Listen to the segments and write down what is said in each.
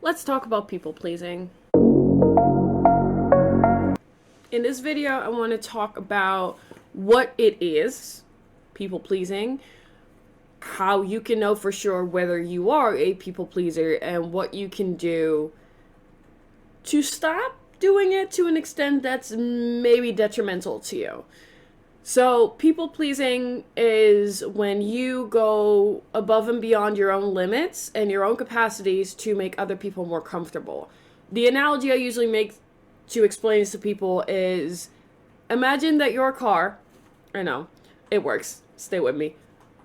Let's talk about people pleasing. In this video, I want to talk about what it is, people pleasing, how you can know for sure whether you are a people pleaser, and what you can do to stop doing it to an extent that's maybe detrimental to you. So, people pleasing is when you go above and beyond your own limits and your own capacities to make other people more comfortable. The analogy I usually make to explain this to people is imagine that you're a car. I know, it works. Stay with me.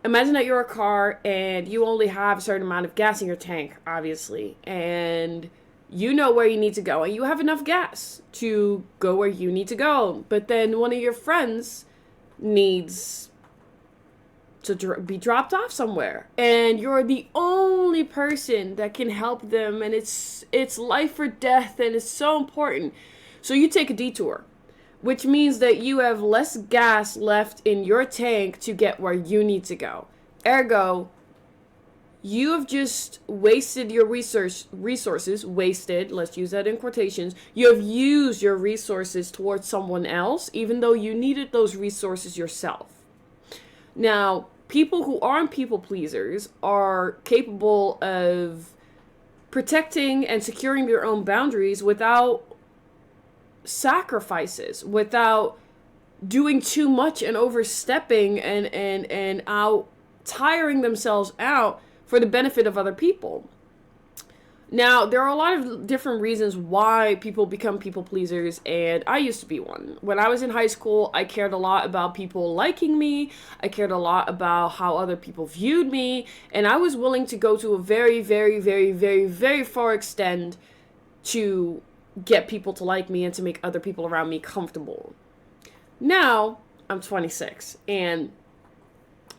Imagine that you're a car and you only have a certain amount of gas in your tank, obviously, and you know where you need to go and you have enough gas to go where you need to go. But then one of your friends needs to be dropped off somewhere and you're the only person that can help them, and it's life or death and it's so important. So you take a detour, which means that you have less gas left in your tank to get where you need to go. Ergo, you have just wasted your resources, wasted, let's use that in quotations. You have used your resources towards someone else, even though you needed those resources yourself. Now, people who aren't people pleasers are capable of protecting and securing their own boundaries without sacrifices, without doing too much and overstepping and out tiring themselves out for the benefit of other people. Now, there are a lot of different reasons why people become people pleasers, and I used to be one. When I was in high school, I cared a lot about people liking me. I cared a lot about how other people viewed me, and I was willing to go to a very, very, very, very, very far extent to get people to like me and to make other people around me comfortable. Now, I'm 26, and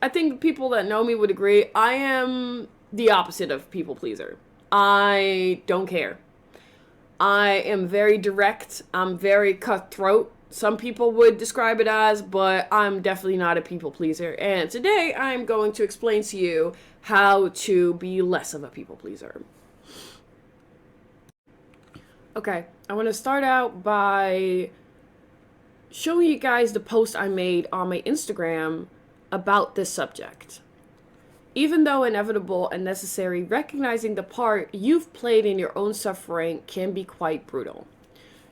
I think people that know me would agree, I am the opposite of people pleaser. I don't care. I am very direct. I'm very cutthroat. Some people would describe it as, but I'm definitely not a people pleaser. And today I'm going to explain to you how to be less of a people pleaser. Okay, I want to start out by showing you guys the post I made on my Instagram about this subject. Even though inevitable and necessary, recognizing the part you've played in your own suffering can be quite brutal.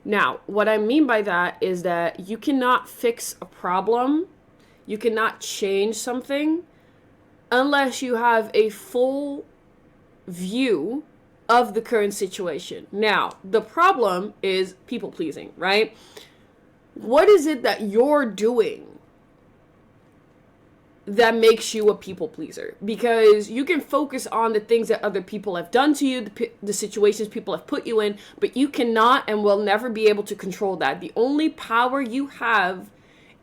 Now, what I mean by that is that you cannot fix a problem, you cannot change something, unless you have a full view of the current situation. Now, the problem is people pleasing, right? What is it that you're doing that makes you a people pleaser? Because you can focus on the things that other people have done to you, the situations people have put you in, but you cannot and will never be able to control that. The only power you have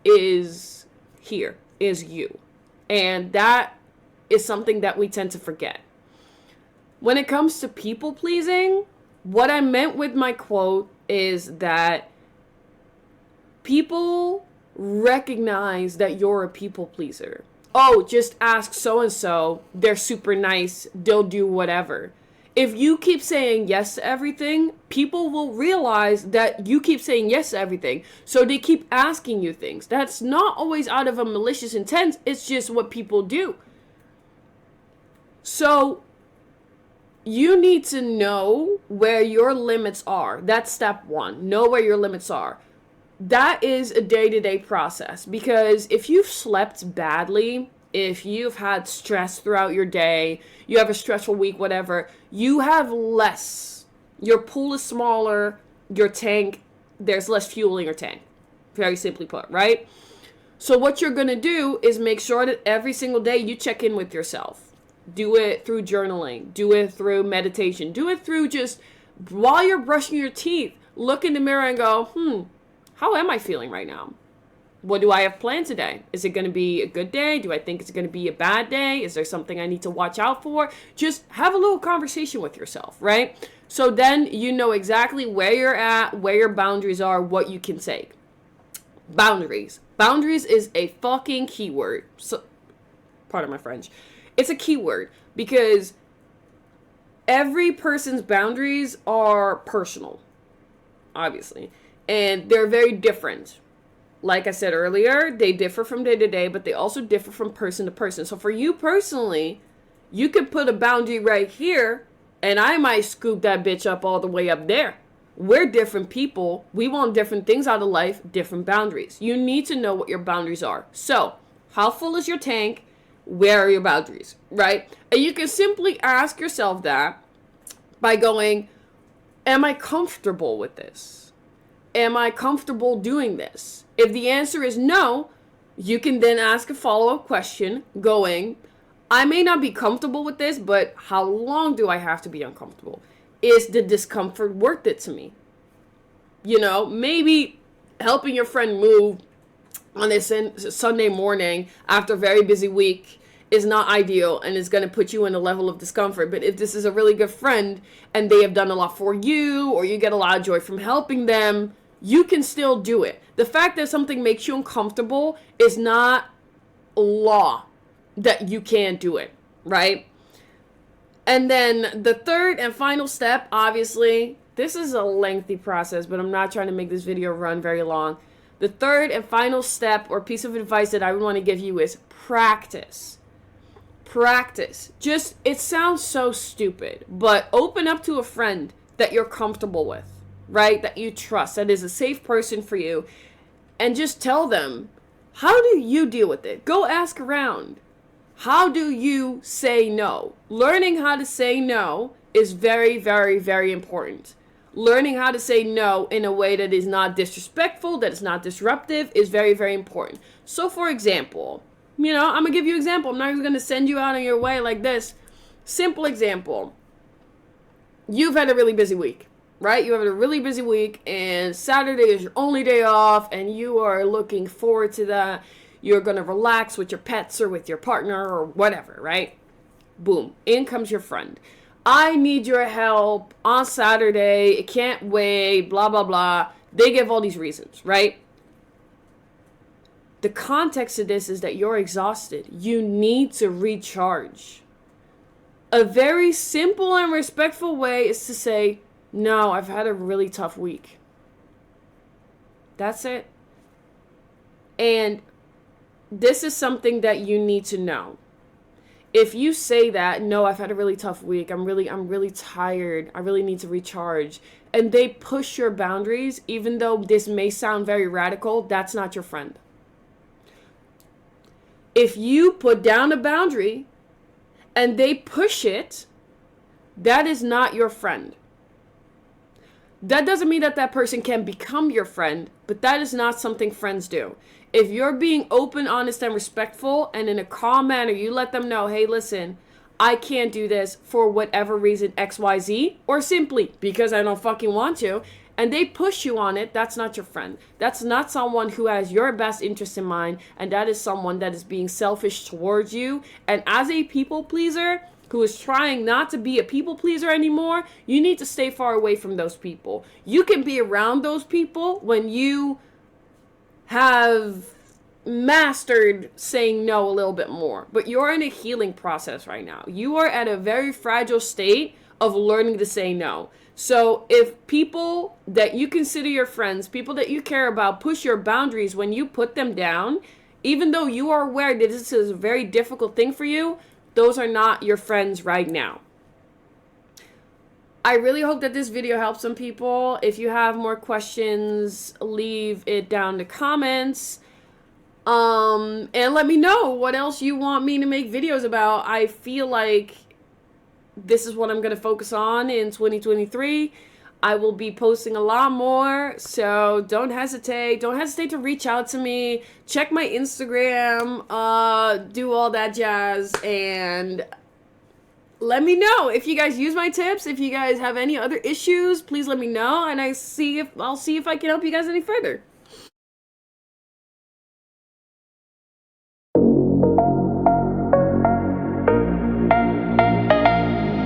is here, is you. And that is something that we tend to forget. When it comes to people pleasing, what I meant with my quote is that people recognize that you're a people pleaser. Oh, just ask so and so. They're super nice. They'll do whatever. If you keep saying yes to everything, people will realize that you keep saying yes to everything. So they keep asking you things. That's not always out of a malicious intent. It's just what people do. So you need to know where your limits are. That's step one. Know where your limits are. That is a day-to-day process, because if you've slept badly, if you've had stress throughout your day, you have a stressful week, whatever, you have less. Your pool is smaller, your tank, there's less fuel in your tank. Very simply put, right? So what you're going to do is make sure that every single day you check in with yourself. Do it through journaling. Do it through meditation. Do it through just while you're brushing your teeth. Look in the mirror and go, how am I feeling right now? What do I have planned today? Is it going to be a good day? Do I think it's going to be a bad day? Is there something I need to watch out for? Just have a little conversation with yourself, right? So then you know exactly where you're at, where your boundaries are, what you can take. Boundaries. Boundaries is a fucking keyword. So, pardon my French. It's a keyword because every person's boundaries are personal, obviously, and they're very different. Like I said earlier, they differ from day to day, but they also differ from person to person. So for you personally, you could put a boundary right here, and I might scoop that bitch up all the way up there. We're different people. We want different things out of life, different boundaries. You need to know what your boundaries are. So, how full is your tank? Where are your boundaries, right? And you can simply ask yourself that by going, am I comfortable with this? Am I comfortable doing this? If the answer is no, you can then ask a follow-up question going, I may not be comfortable with this, but how long do I have to be uncomfortable? Is the discomfort worth it to me? You know, maybe helping your friend move on this Sunday morning after a very busy week is not ideal and is going to put you in a level of discomfort. But if this is a really good friend and they have done a lot for you, or you get a lot of joy from helping them, you can still do it. The fact that something makes you uncomfortable is not law that you can't do it, right? And then the third and final step, obviously, this is a lengthy process, but I'm not trying to make this video run very long. The third and final step or piece of advice that I would want to give you is practice. Practice. Just, it sounds so stupid, but open up to a friend that you're comfortable with, right? That you trust, that is a safe person for you, and just tell them, how do you deal with it? Go ask around. How do you say no? Learning how to say no is very, very, very important. Learning how to say no in a way that is not disrespectful, that is not disruptive, is very, very important. So, for example, you know, I'm going to give you an example. I'm not going to send you out on your way like this. Simple example. You've had a really busy week, right? You have a really busy week, and Saturday is your only day off, and you are looking forward to that. You're going to relax with your pets or with your partner or whatever, right? Boom. In comes your friend. I need your help on Saturday. It can't wait, blah, blah, blah. They give all these reasons, right? The context of this is that you're exhausted. You need to recharge. A very simple and respectful way is to say, no, I've had a really tough week. That's it. And this is something that you need to know. If you say that, no, I've had a really tough week. I'm really tired. I really need to recharge. And they push your boundaries, even though this may sound very radical, that's not your friend. If you put down a boundary and they push it, that is not your friend. That doesn't mean that that person can become your friend, but that is not something friends do. If you're being open, honest, and respectful, and in a calm manner, you let them know, hey, listen, I can't do this for whatever reason, XYZ, or simply because I don't fucking want to, and they push you on it, that's not your friend. That's not someone who has your best interest in mind, and that is someone that is being selfish towards you. And as a people pleaser who is trying not to be a people pleaser anymore, you need to stay far away from those people. You can be around those people when you have mastered saying no a little bit more, but you're in a healing process right now. You are at a very fragile state of learning to say no. So if people that you consider your friends, people that you care about, push your boundaries when you put them down, even though you are aware that this is a very difficult thing for you, those are not your friends right now. I really hope that this video helps some people. If you have more questions, leave it down in the comments. And let me know what else you want me to make videos about. I feel like this is what I'm going to focus on in 2023. I will be posting a lot more, so don't hesitate. Don't hesitate to reach out to me. Check my Instagram, do all that jazz, and let me know if you guys use my tips. If you guys have any other issues, please let me know, and I'll see if I can help you guys any further.